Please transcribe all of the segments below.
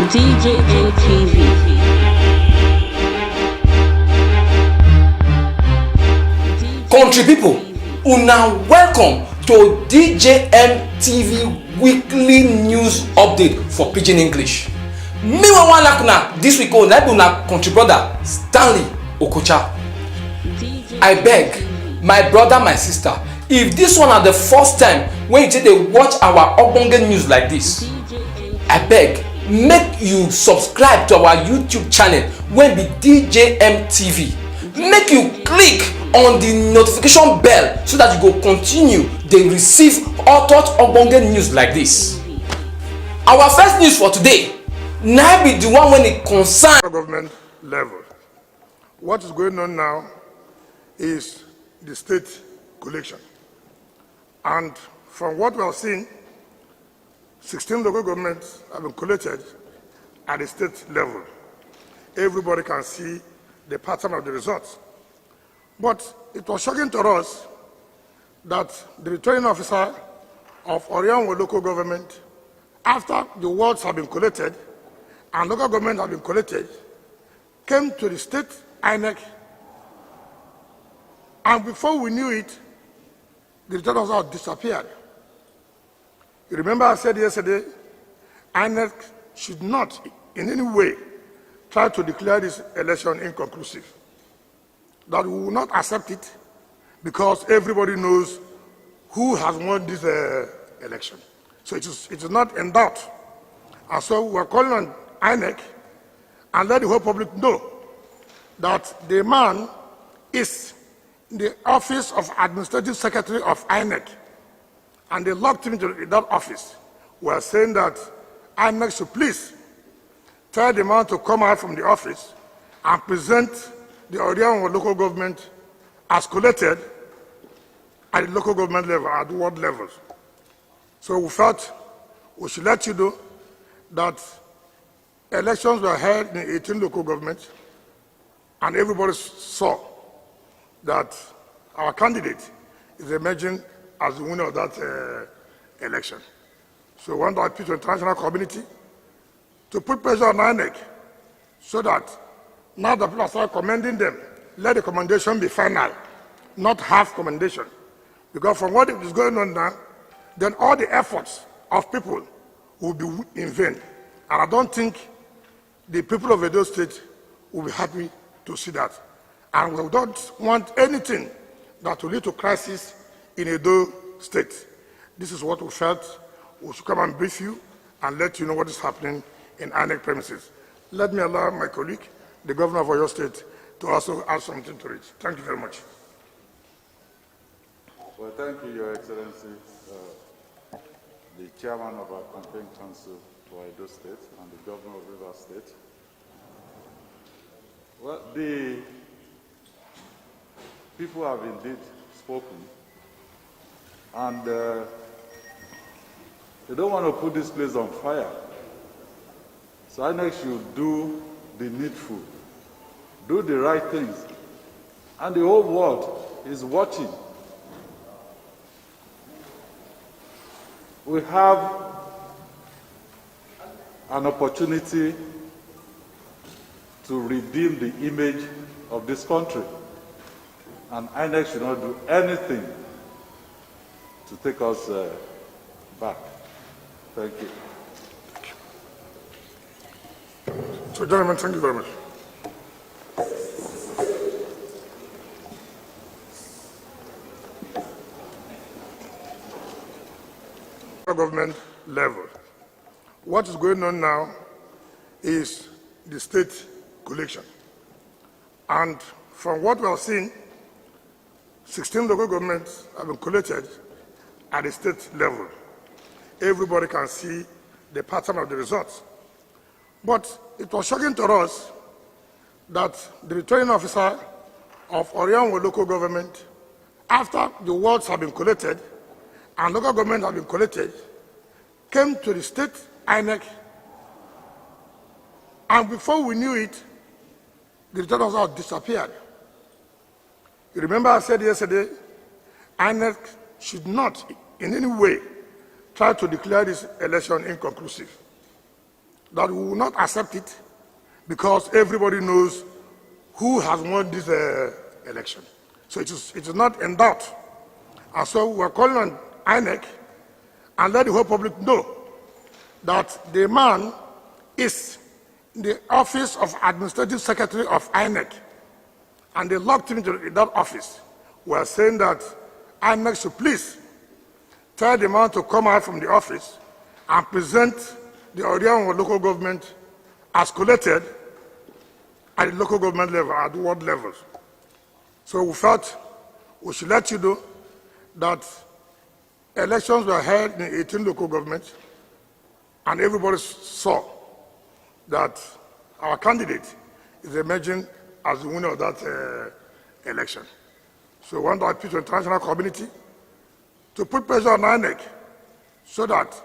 DJM TV. Country people, una welcome to DJM TV weekly news update for Pidgin English. Me wan like this week na una country brother Stanley Okocha. I beg my brother, my sister, if this one are the first time when you take dey watch our ogbonge news like this, I beg make you subscribe to our YouTube channel wey be DJM TV. Make you click on the notification bell so that you go continue dey receive hot ogbonge news like this. Our first news for today na be the one when it concern government level. What is going on now is the state collection, and from what we are seeing, 16 local governments have been collected at the state level. Everybody can see the pattern of the results. But it was shocking to us that the returning officer of Orion local government, after the wards have been collected and local government have been collected, came to the state INEC, and before we knew it, the returning officer disappeared. You remember I said yesterday, INEC should not in any way try to declare this election inconclusive. That we will not accept it because everybody knows who has won this election. So it is not in doubt. And so we are calling on INEC and let the whole public know that the man is in the office of Administrative Secretary of INEC, and they locked him into that office. We are saying that INEC should please tell the man to come out from the office and present the Orion local government as collected at the local government level, at the ward levels. So we felt we should let you know that elections were held in 18 local governments, and everybody saw that our candidate is emerging as the winner of that election. So we want to appeal to the international community to put pressure on INEC so that now that people start commending them, let the commendation be final, not half commendation. Because from what is going on now, then all the efforts of people will be in vain. And I don't think the people of Edo State will be happy to see that. And we don't want anything that will lead to crisis in Edo State. This is what we felt we should come and brief you and let you know what is happening in INEC premises. Let me allow my colleague, the governor of Oyo State, to also add something to it. Thank you very much. Well, thank you, Your Excellency, the chairman of our campaign council for Edo State and the governor of Rivers State. Well, the people have indeed spoken, and they don't want to put this place on fire. So INEC should do the needful, do the right things, and the whole world is watching. We have an opportunity to redeem the image of this country, and INEC should not do anything to take us back. Thank you. So, gentlemen, thank you very much. Government level. What is going on now is the state collection. And from what we are seeing, 16 local governments have been collected at the state level. Everybody can see the pattern of the results. But it was shocking to us that the returning officer of Orion local government, after the wards have been collected and local government have been collected, came to the state INEC, and before we knew it, the returning officer disappeared. You remember I said yesterday, INEC should not in any way try to declare this election inconclusive. that we will not accept it because everybody knows who has won this election. So it is not in doubt. And so we're calling on INEC and let the whole public know that the man is in the office of Administrative Secretary of INEC, and they locked him into that office. We are saying that INEC should please tell the man to come out from the office and present the Orion local government as collated at the local government level, at the world levels. So we felt we should let you know that elections were held in 18 local governments, and everybody saw that our candidate is emerging as the winner of that election. So we want to appeal to the international community to put pressure on INEC so that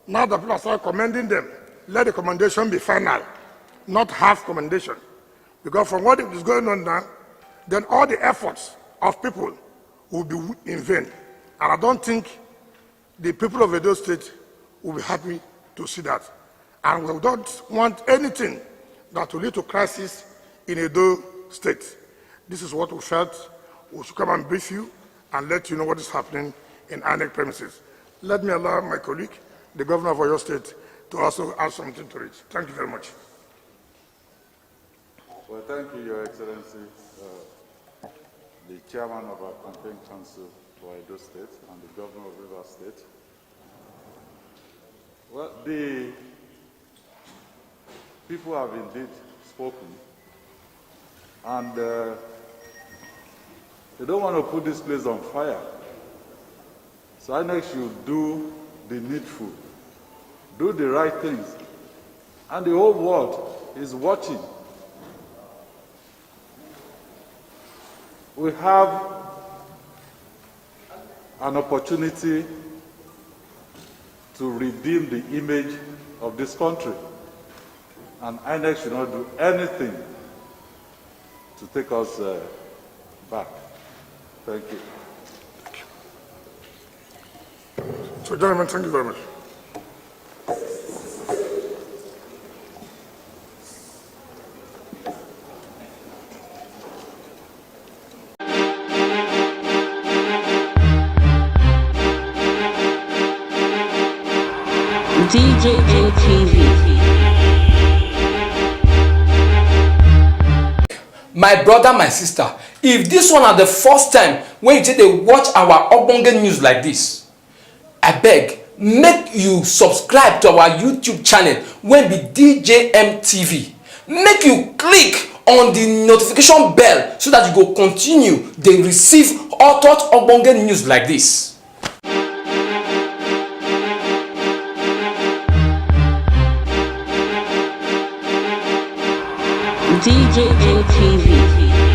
now that people start commending them, let the commendation be final, not half commendation. Because from what is going on now, then all the efforts of people will be in vain. And I don't think the people of Edo State will be happy to see that. And we don't want anything that will lead to crisis in Edo State. This is what we felt we should come and brief you and let you know what is happening in INEC premises. Let me allow my colleague, the governor of Oyo State, to also add something to it. Thank you very much. Well, thank you, Your Excellency, the chairman of our campaign council for Edo State and the governor of Rivers State. Well, the people have indeed spoken, and they don't want to put this place on fire. So INEC should do the needful, do the right things, and the whole world is watching. We have an opportunity to redeem the image of this country, and INEC should not do anything to take us back. Thank you. So, gentlemen, thank you very much. DJM TV. My brother, my sister, if this one are the first time when you take a watch our ogbonge news like this, I beg, make you subscribe to our YouTube channel when be DJM TV. Make you click on the notification bell so that you go continue to receive all thought ogbonge news like this. DJM TV.